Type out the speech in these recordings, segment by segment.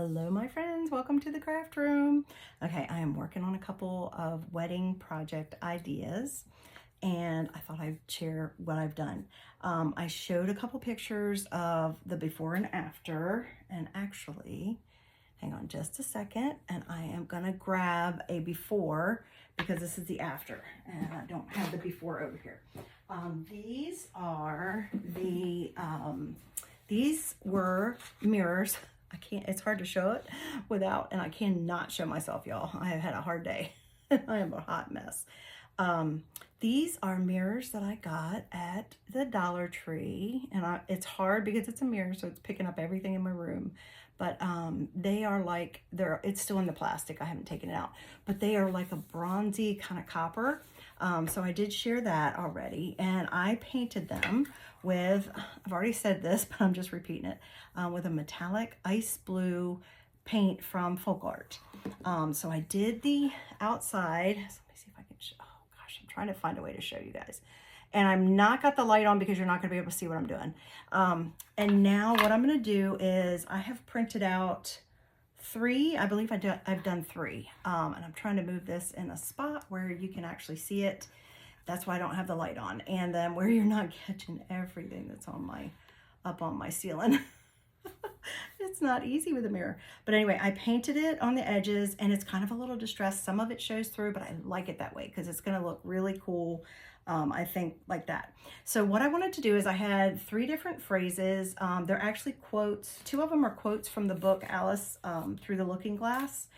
Hello my friends, welcome to the craft room. Okay, I am working on a couple of wedding project ideas and I thought I'd share what I've done. I showed a couple pictures of the before and after, and actually, hang on just a second, and I am gonna grab a before because this is the after and I don't have the before over here. These are these were mirrors. It's hard to show it without, and I cannot show myself, y'all. I have had a hard day. I am a hot mess. These are mirrors that I got at the Dollar Tree, and it's hard because it's a mirror, so it's picking up everything in my room. But they are like, it's still in the plastic. I haven't taken it out, but they are like a bronzy kind of copper. So I did share that already, and I painted them with, I've already said this, but I'm just repeating it, with a metallic ice blue paint from Folk Art. So I did the outside. So let me see if I can show, oh gosh, I'm trying to find a way to show you guys. And I'm not got the light on because you're not gonna be able to see what I'm doing. And now what I'm gonna do is I have printed out three, I believe I've done three. And I'm trying to move this in a spot where you can actually see it. That's why I don't have the light on. And then where you're not catching everything that's up on my ceiling. It's not easy with a mirror. But anyway, I painted it on the edges and it's kind of a little distressed. Some of it shows through, but I like it that way because it's gonna look really cool. I think like that. So what I wanted to do is I had three different phrases. They're actually quotes. Two of them are quotes from the book Alice Through the Looking Glass.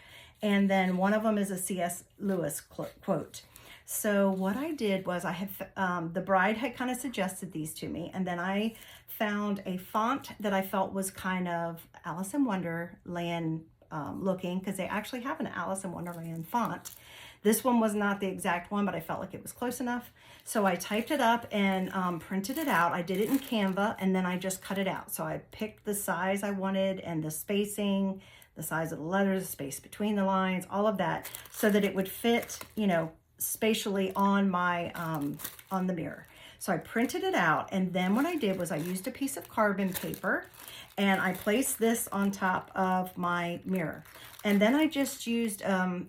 And then one of them is a C.S. Lewis quote. So what I did was I had, the bride had kind of suggested these to me, and then I found a font that I felt was kind of Alice in Wonderland looking, because they actually have an Alice in Wonderland font. This one was not the exact one, but I felt like it was close enough. So I typed it up and printed it out. I did it in Canva, and then I just cut it out. So I picked the size I wanted and the spacing, the size of the letters, the space between the lines, all of that, so that it would fit, you know, spatially on my on the mirror. So I printed it out, and then what I did was I used a piece of carbon paper and I placed this on top of my mirror. And then I just used I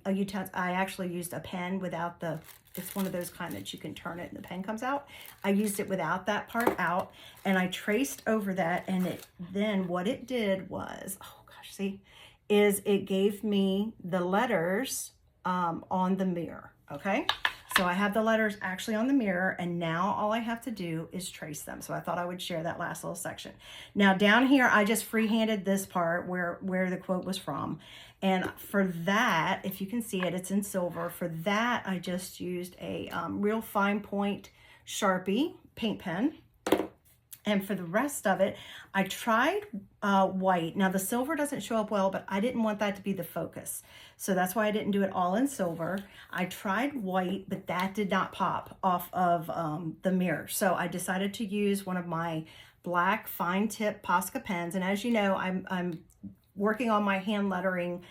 actually used a pen without the, it's one of those kind that you can turn it and the pen comes out. I used it without that part out, and I traced over that, and then what it did was, oh gosh, see, is it gave me the letters on the mirror. Okay, so I have the letters actually on the mirror, and now all I have to do is trace them. So I thought I would share that last little section. Now down here, I just freehanded this part where the quote was from. And for that, if you can see it, it's in silver. For that, I just used a real fine point Sharpie paint pen. And for the rest of it, I tried white. Now the silver doesn't show up well, but I didn't want that to be the focus. So that's why I didn't do it all in silver. I tried white, but that did not pop off of the mirror. So I decided to use one of my black fine tip Posca pens. And as you know, I'm working on my hand lettering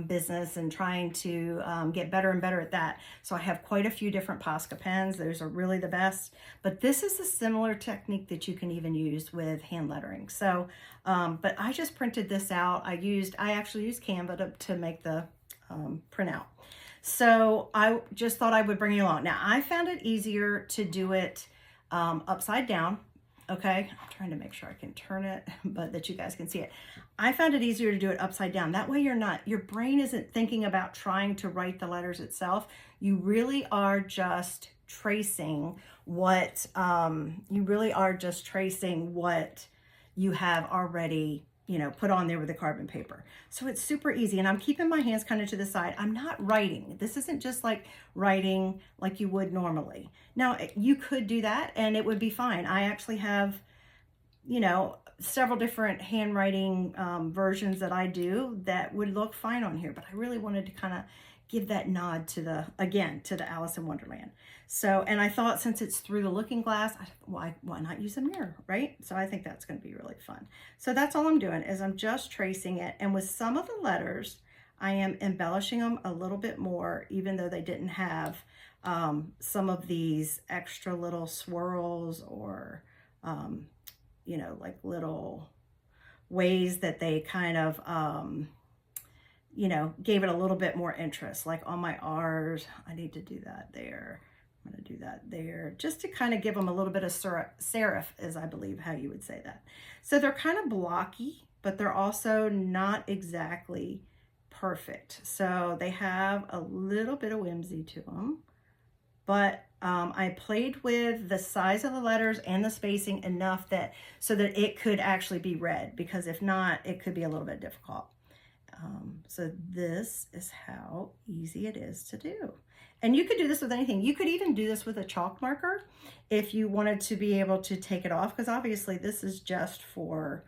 business and trying to get better and better at that. So I have quite a few different Posca pens. Those are really the best, but this is a similar technique that you can even use with hand lettering. So, but I just printed this out. I actually used Canva to make the printout. So I just thought I would bring you along. Now I found it easier to do it upside down. Okay, I'm trying to make sure I can turn it, but that you guys can see it. I found it easier to do it upside down. That way your brain isn't thinking about trying to write the letters itself. You really are just tracing what, you have already, you know, put on there with the carbon paper. So it's super easy, and I'm keeping my hands kind of to the side. I'm not writing. This isn't just like writing like you would normally. Now, you could do that and it would be fine. I actually have, you know, several different handwriting versions that I do that would look fine on here, but I really wanted to kind of give that nod to the Alice in Wonderland. So, and I thought since it's through the looking glass, why not use a mirror, right? So I think that's going to be really fun. So that's all I'm doing is I'm just tracing it. And with some of the letters, I am embellishing them a little bit more, even though they didn't have some of these extra little swirls or, you know, like little ways that they kind of, you know, gave it a little bit more interest. Like on my R's, I need to do that there. I'm going to do that there, just to kind of give them a little bit of serif, is I believe how you would say that. So they're kind of blocky, but they're also not exactly perfect. So they have a little bit of whimsy to them, but I played with the size of the letters and the spacing enough that so that it could actually be read, because if not, it could be a little bit difficult. So this is how easy it is to do. And you could do this with anything. You could even do this with a chalk marker if you wanted to be able to take it off, because obviously this is just for,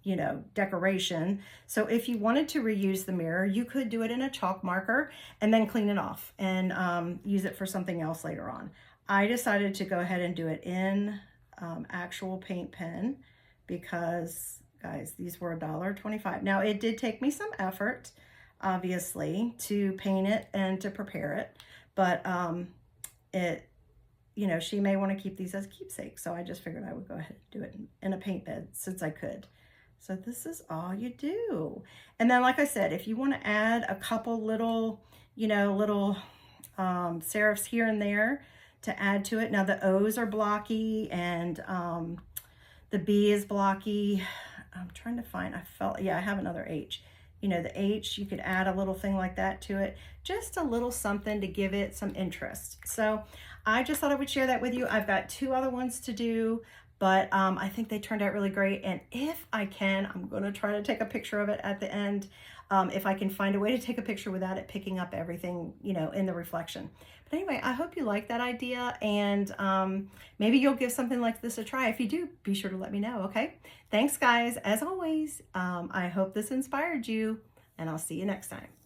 you know, decoration. So if you wanted to reuse the mirror, you could do it in a chalk marker and then clean it off and use it for something else later on. I decided to go ahead and do it in actual paint pen because, guys, these were $1.25. Now, it did take me some effort, obviously, to paint it and to prepare it, but you know, she may want to keep these as keepsakes, so I just figured I would go ahead and do it in a paint bed since I could. So this is all you do. And then, like I said, if you want to add a couple little, you know, little serifs here and there to add to it. Now the O's are blocky and the B is blocky. I'm trying to find, yeah, I have another H. You know, the H, you could add a little thing like that to it. Just a little something to give it some interest. So I just thought I would share that with you. I've got 2 other ones to do, but I think they turned out really great. And if I can, I'm going to try to take a picture of it at the end. If I can find a way to take a picture without it picking up everything, you know, in the reflection. But anyway, I hope you like that idea, and maybe you'll give something like this a try. If you do, be sure to let me know, okay? Thanks, guys. As always, I hope this inspired you, and I'll see you next time.